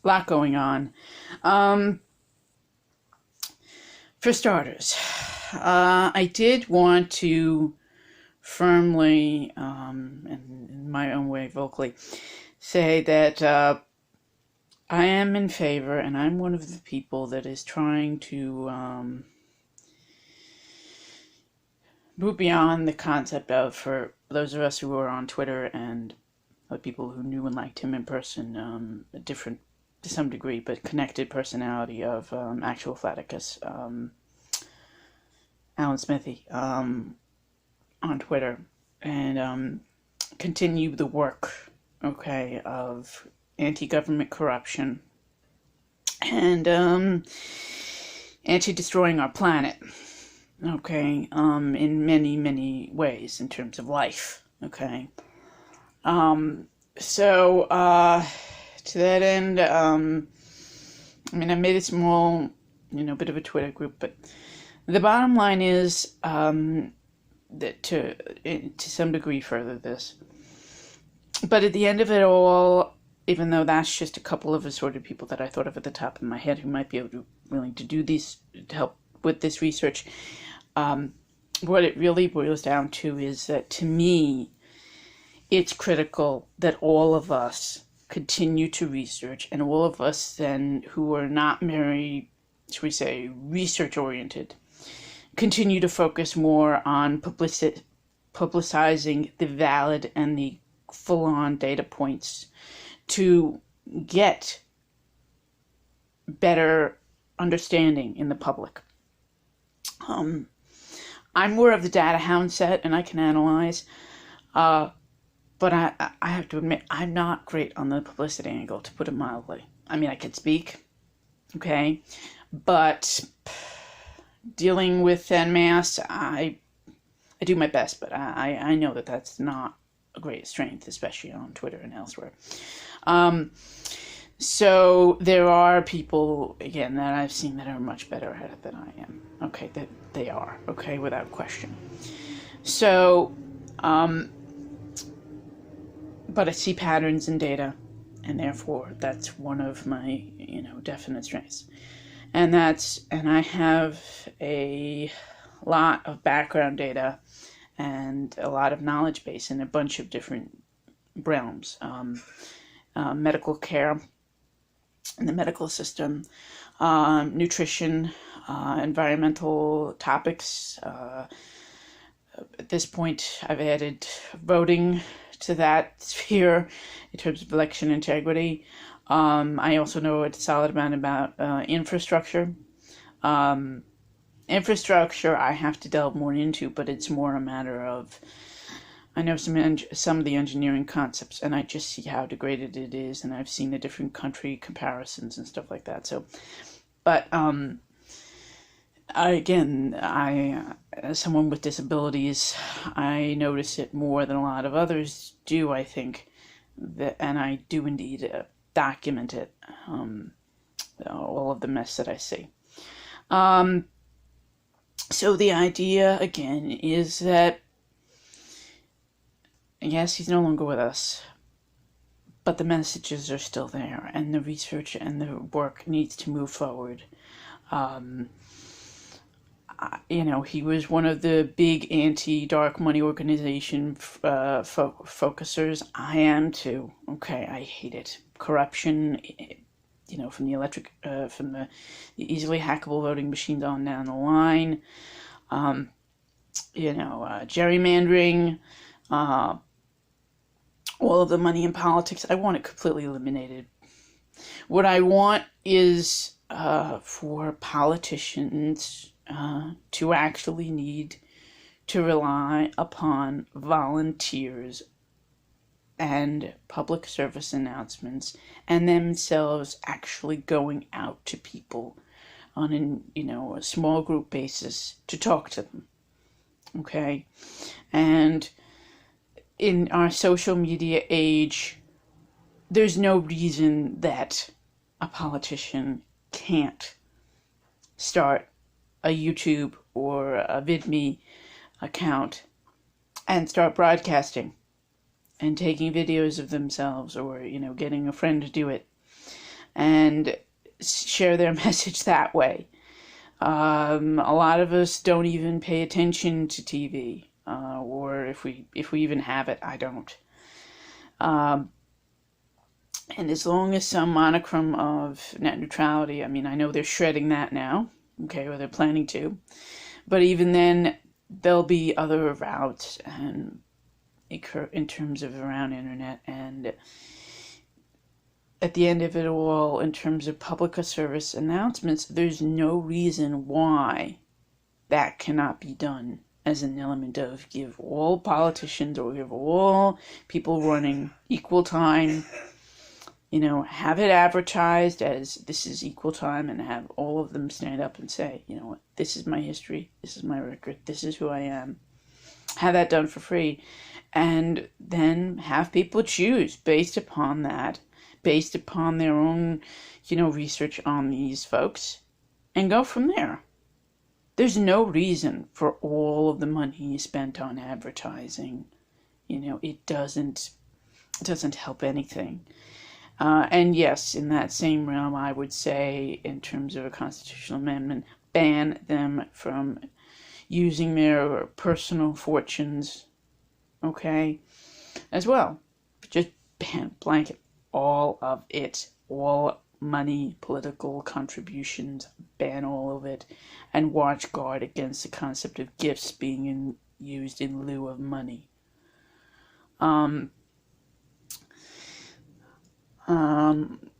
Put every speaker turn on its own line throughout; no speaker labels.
A lot going on. Um, for starters, I did want to firmly, and in my own way, vocally, say that I am in favor, and I'm one of the people that is trying to move beyond the concept of, for those of us who are on Twitter and other people who knew and liked him in person, a different, to some degree, but connected personality of actual Flaticus, Alan Smithy, on Twitter, and continue the work, okay, of anti-government corruption and anti-destroying our planet, okay, in many, many ways in terms of life, okay. So, to that end, I mean, I made a small, bit of a Twitter group, but the bottom line is that to some degree further this. But at the end of it all, even though that's just a couple of assorted people that I thought of at the top of my head who might be willing to do these, to help with this research, what it really boils down to is that, to me, it's critical that all of us continue to research, and all of us then who are not very, shall we say, research-oriented, continue to focus more on publicizing the valid and the full-on data points to get better understanding in the public. I'm more of the data hound set, and I can analyze, but I have to admit, I'm not great on the publicity angle, to put it mildly. I mean, I can speak, okay, but dealing with en masse, I do my best, but I know that that's not a great strength, especially on Twitter and elsewhere. So there are people, again, that I've seen that are much better at it than I am. Okay, that they are, okay, without question. So, but I see patterns in data, and therefore that's one of my, definite strengths. And I have a lot of background data and a lot of knowledge base in a bunch of different realms. Medical care, in the medical system, nutrition, environmental topics. At this point, I've added voting to that sphere in terms of election integrity. I also know a solid amount about infrastructure. Infrastructure I have to delve more into, but it's more a matter of, I know some of the engineering concepts, and I just see how degraded it is, and I've seen the different country comparisons and stuff like that. So, but as someone with disabilities, I notice it more than a lot of others do, I think, and I do indeed document it, all of the mess that I see. So the idea, again, is that, yes, he's no longer with us, but the messages are still there, and the research and the work needs to move forward. He was one of the big anti-dark money organization focusers. I am too. Okay, I hate it. Corruption, from the easily hackable voting machines on down the line. Gerrymandering, all of the money in politics. I want it completely eliminated. What I want is for politicians to actually need to rely upon volunteers and public service announcements, and themselves actually going out to people on a small group basis to talk to them. Okay? And in our social media age, there's no reason that a politician can't start a YouTube or a VidMe account and start broadcasting and taking videos of themselves, or getting a friend to do it. and share their message that way. A lot of us don't even pay attention to TV, or if we even have it, I don't. And as long as some monochrome of net neutrality, I mean, I know they're shredding that now, okay, or they're planning to, but even then, there'll be other routes and in terms of around internet, and at the end of it all, in terms of public service announcements, there's no reason why that cannot be done as an element of give all politicians or give all people running equal time. Have it advertised as this is equal time, and have all of them stand up and say, this is my history, this is my record, this is who I am. Have that done for free, and then have people choose based upon that, based upon their own, research on these folks, and go from there. There's no reason for all of the money spent on advertising. It doesn't help anything. And yes, in that same realm, I would say, in terms of a constitutional amendment, ban them from using their personal fortunes, okay, as well. Just ban, blanket all of it, all money, political contributions, ban all of it, and watch guard against the concept of gifts being used in lieu of money.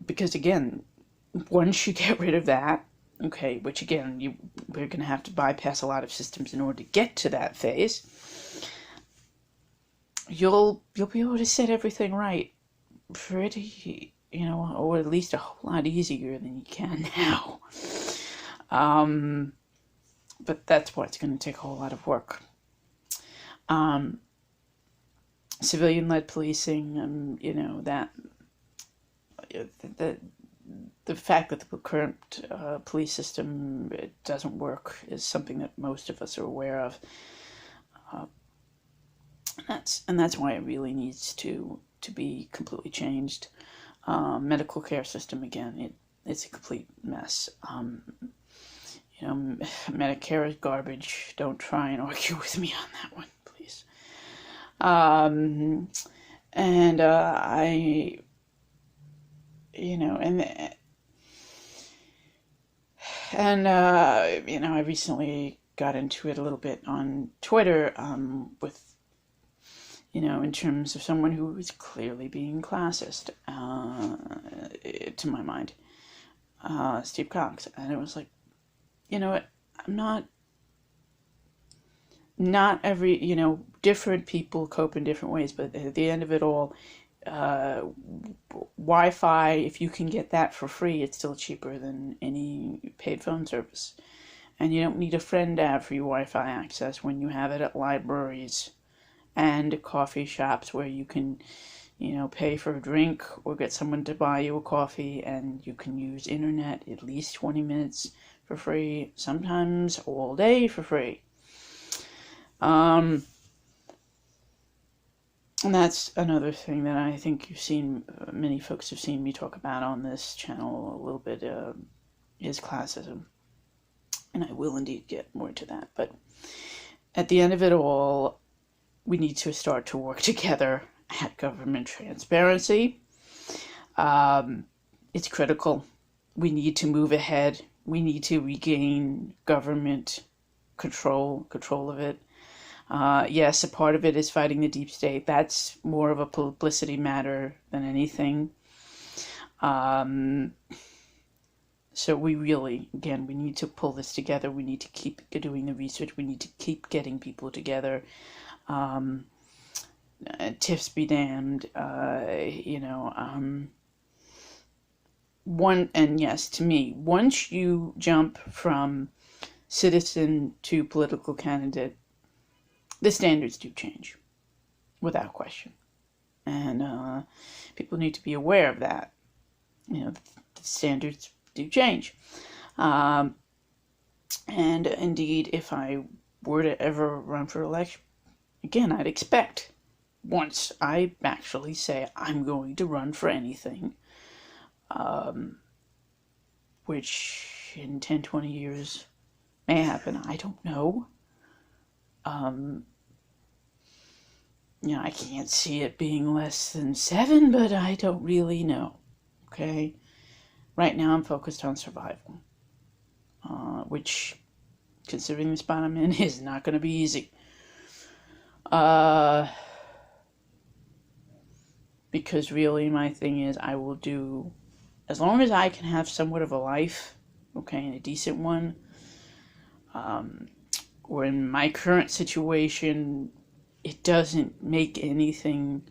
Because again, once you get rid of that, okay, which again, we're going to have to bypass a lot of systems in order to get to that phase, you'll be able to set everything right pretty, or at least a whole lot easier than you can now. But that's why it's going to take a whole lot of work. Civilian-led policing, that the fact that the current police system doesn't work is something that most of us are aware of. And that's why it really needs to be completely changed. Medical care system, again, it's a complete mess. Medicare is garbage. Don't try and argue with me on that one, please. I recently got into it a little bit on Twitter, with, in terms of someone who was clearly being classist, to my mind, Steve Cox. And it was like, I'm not every, different people cope in different ways, but at the end of it all, Wi-Fi, if you can get that for free, it's still cheaper than any paid phone service. And you don't need a friend to have free Wi-Fi access when you have it at libraries and coffee shops where you can, pay for a drink or get someone to buy you a coffee, and you can use internet at least 20 minutes for free, sometimes all day for free. And that's another thing that I think many folks have seen me talk about on this channel a little bit, is classism. And I will indeed get more to that. But at the end of it all, we need to start to work together at government transparency. It's critical. We need to move ahead. We need to regain government control of it. Yes, a part of it is fighting the deep state. That's more of a publicity matter than anything. So we really, again, we need to pull this together. We need to keep doing the research. We need to keep getting people together. TIFs be damned. To me, once you jump from citizen to political candidate, the standards do change, without question. And people need to be aware of that. The standards do change. And indeed, if I were to ever run for election, again, I'd expect, once I actually say I'm going to run for anything, which in 10, 20 years may happen. I don't know. I can't see it being less than 7, but I don't really know. Okay? Right now I'm focused on survival, which, considering the spot I'm in, is not going to be easy. Because really my thing is I will do, as long as I can have somewhat of a life, okay, and a decent one, or in my current situation, it doesn't make anything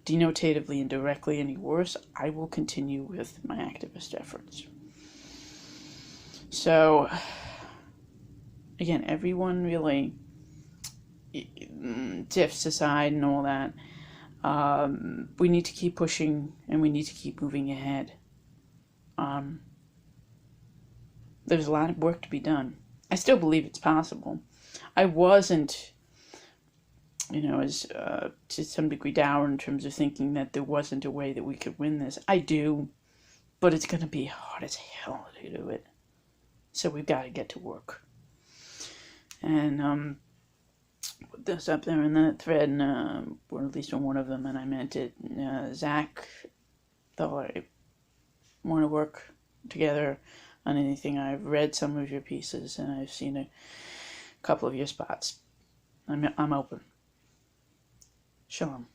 denotatively and directly any worse, I will continue with my activist efforts. So, again, everyone really, tiffs aside and all that, we need to keep pushing and we need to keep moving ahead. There's a lot of work to be done. I still believe it's possible. I wasn't, as to some degree dour in terms of thinking that there wasn't a way that we could win this. I do, but it's going to be hard as hell to do it. So we've got to get to work. And put this up there in the thread, or at least on one of them, and I meant it. Zach thought I want to work together on anything. I've read some of your pieces, and I've seen a couple of your spots. I'm open. Shalom.